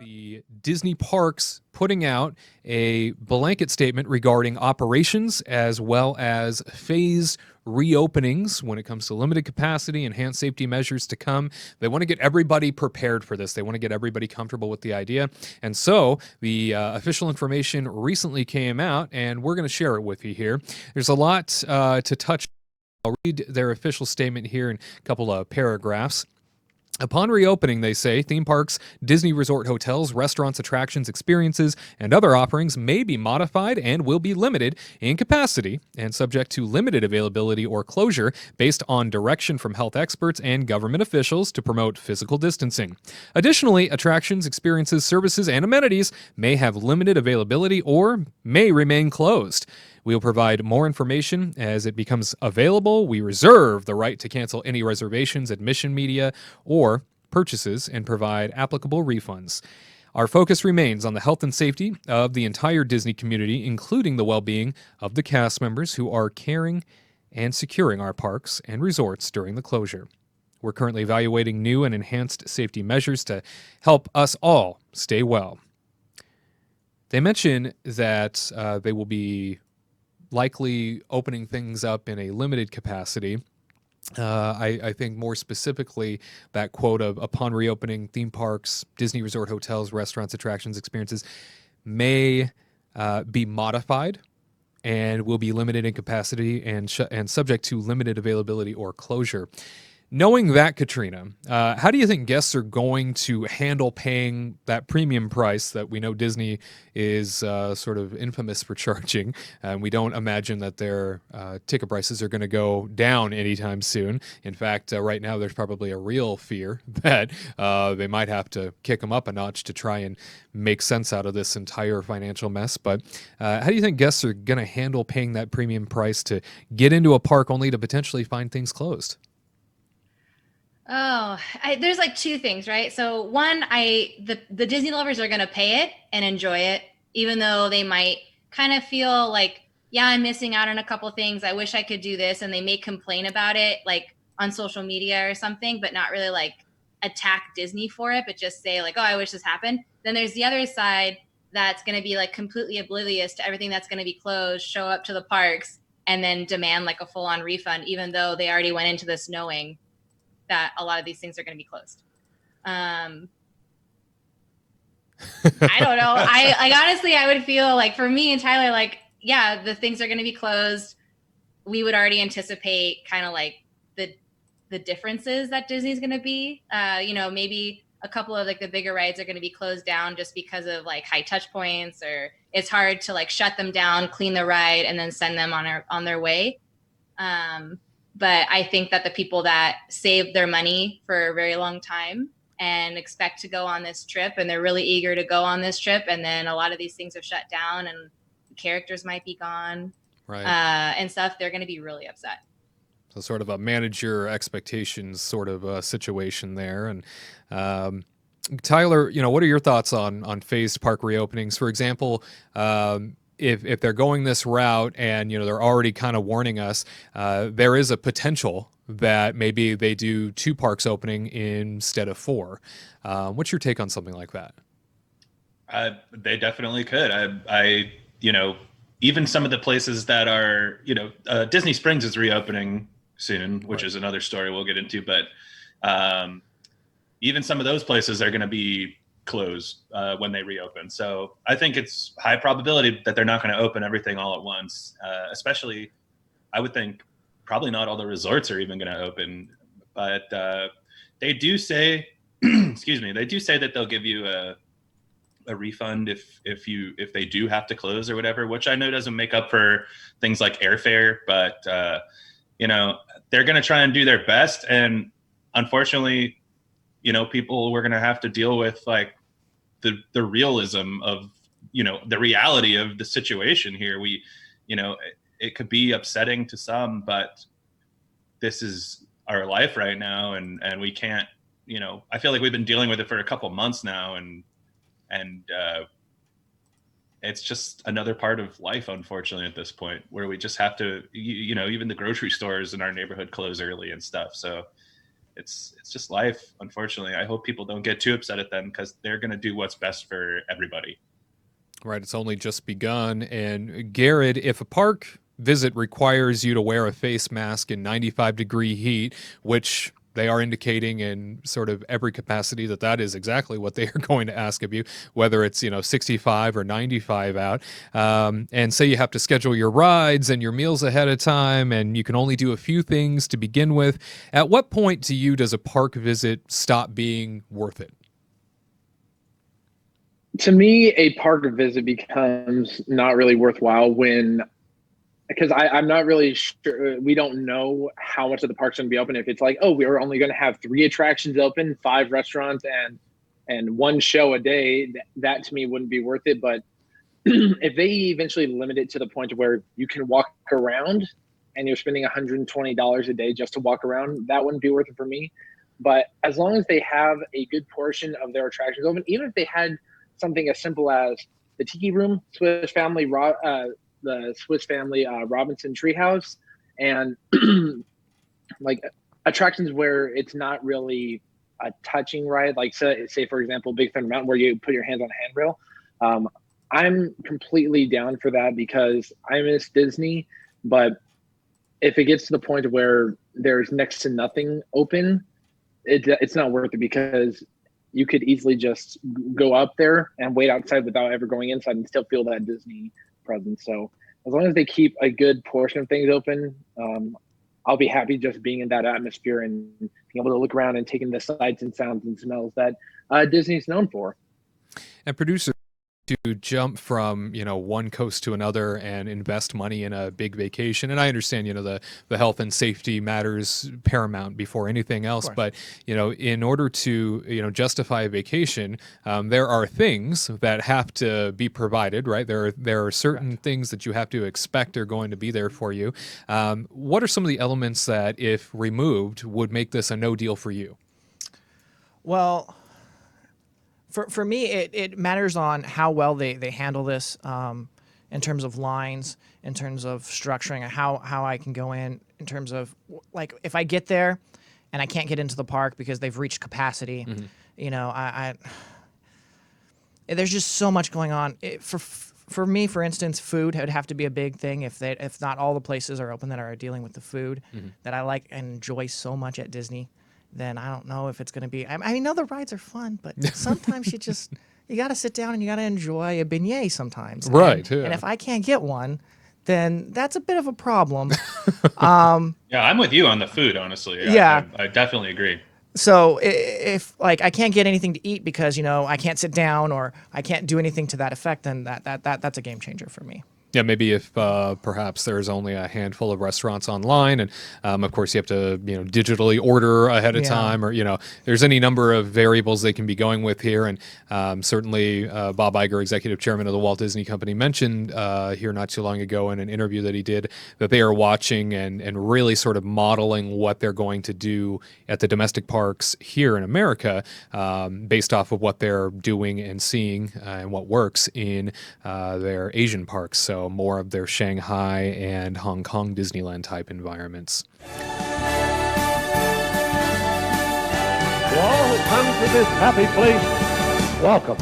the Disney parks putting out a blanket statement regarding operations as well as phased reopenings when it comes to limited capacity, enhanced safety measures to come. They want to get everybody prepared for this. They want to get everybody comfortable with the idea. And so the official information recently came out, and we're going to share it with you here. There's a lot to touch. I'll read their official statement here in a couple of paragraphs. Upon reopening, they say, theme parks, Disney resort hotels, restaurants, attractions, experiences, and other offerings may be modified and will be limited in capacity and subject to limited availability or closure based on direction from health experts and government officials to promote physical distancing. Additionally, attractions, experiences, services, and amenities may have limited availability or may remain closed. We will provide more information as it becomes available. We reserve the right to cancel any reservations, admission media, or purchases and provide applicable refunds. Our focus remains on the health and safety of the entire Disney community, including the well-being of the cast members who are caring and securing our parks and resorts during the closure. We're currently evaluating new and enhanced safety measures to help us all stay well. They mention that they will be likely opening things up in a limited capacity. I think more specifically that quote of upon reopening, theme parks, Disney resort hotels, restaurants, attractions, experiences may be modified and will be limited in capacity and subject to limited availability or closure. Knowing that, Katrina, how do you think guests are going to handle paying that premium price that we know Disney is sort of infamous for charging? And we don't imagine that their ticket prices are going to go down anytime soon. In fact, right now there's probably a real fear that they might have to kick them up a notch to try and make sense out of this entire financial mess. But how do you think guests are going to handle paying that premium price to get into a park only to potentially find things closed? There's like two things, right? So one, the Disney lovers are going to pay it and enjoy it, even though they might kind of feel like, yeah, I'm missing out on a couple things. I wish I could do this. And they may complain about it like on social media or something, but not really like attack Disney for it, but just say like, oh, I wish this happened. Then there's the other side that's going to be like completely oblivious to everything that's going to be closed, show up to the parks and then demand like a full on refund, even though they already went into this knowing that a lot of these things are going to be closed. I don't know. Honestly, I would feel like for me and Tyler, like, yeah, the things are going to be closed. We would already anticipate kind of like the differences that Disney's going to be. Maybe a couple of like the bigger rides are going to be closed down just because of like high touch points, or it's hard to like shut them down, clean the ride, and then send them on their way. But I think that the people that saved their money for a very long time and expect to go on this trip, and they're really eager to go on this trip, and then a lot of these things have shut down and characters might be gone, right, and stuff, they're going to be really upset. So sort of a manage your expectations sort of situation there. And Tyler, what are your thoughts on phased park reopenings? For example, if they're going this route and, they're already kind of warning us, there is a potential that maybe they do 2 parks opening instead of 4. What's your take on something like that? They definitely could. Even some of the places that are, Disney Springs is reopening soon, which is another story we'll get into. But even some of those places are going to be closed when they reopen. So I think it's high probability that they're not going to open everything all at once. Especially, I would think probably not all the resorts are even going to open. But they do say, excuse me, they do say that they'll give you a refund if they do have to close or whatever, which I know doesn't make up for things like airfare, but they're going to try and do their best. And unfortunately, people we're going to have to deal with like the realism of, the reality of the situation here. It could be upsetting to some, but this is our life right now. And we can't, I feel like we've been dealing with it for a couple months now, and it's just another part of life, unfortunately, at this point, where we just have to, even the grocery stores in our neighborhood close early and stuff. So it's just life, unfortunately. I hope people don't get too upset at them because they're going to do what's best for everybody. Right. It's only just begun. And Garrett, if a park visit requires you to wear a face mask in 95-degree heat, which they are indicating in sort of every capacity that is exactly what they are going to ask of you, whether it's, 65 or 95 out. And say you have to schedule your rides and your meals ahead of time, and you can only do a few things to begin with. At what point to you does a park visit stop being worth it? To me, a park visit becomes not really worthwhile because I'm not really sure. We don't know how much of the park's going to be open. If it's like, oh, we're only going to have 3 attractions open, 5 restaurants, and 1 show a day, that to me wouldn't be worth it. But if they eventually limit it to the point of where you can walk around and you're spending $120 a day just to walk around, that wouldn't be worth it for me. But as long as they have a good portion of their attractions open, even if they had something as simple as the Tiki Room, the Swiss Family Robinson Treehouse, and like attractions where it's not really a touching ride, like say for example, Big Thunder Mountain, where you put your hands on a handrail. I'm completely down for that because I miss Disney, but if it gets to the point of where there's next to nothing open, it's not worth it because you could easily just go up there and wait outside without ever going inside and still feel that Disney presence. So as long as they keep a good portion of things open, I'll be happy just being in that atmosphere and being able to look around and taking the sights and sounds and smells that Disney's known for. And producers to jump from one coast to another and invest money in a big vacation, and I understand the health and safety matters paramount before anything else, but in order to justify a vacation, there are things that have to be provided, right? There are certain things that you have to expect are going to be there for you. What are some of the elements that, if removed, would make this a no deal for you? Well, For me, it matters on how well they handle this in terms of lines, in terms of structuring, how I can go in terms of, like, if I get there and I can't get into the park because they've reached capacity, I there's just so much going on. For me, for instance, food would have to be a big thing if not all the places are open that are dealing with the food that I like and enjoy so much at Disney. Then I don't know if it's going to be. I know the rides are fun, but sometimes you got to sit down and you got to enjoy a beignet sometimes. Right. And if I can't get one, then that's a bit of a problem. Yeah, I'm with you on the food, honestly. Yeah. I definitely agree. So if like I can't get anything to eat because I can't sit down or I can't do anything to that effect, then that's a game changer for me. Yeah, maybe if perhaps there's only a handful of restaurants online, and of course you have to digitally order ahead of time, or there's any number of variables they can be going with here. And certainly Bob Iger, executive chairman of the Walt Disney Company, mentioned here not too long ago in an interview that he did that they are watching and really sort of modeling what they're going to do at the domestic parks here in America based off of what they're doing and seeing and what works in their Asian parks. So more of their Shanghai and Hong Kong Disneyland type environments. To all who come to this happy place, welcome.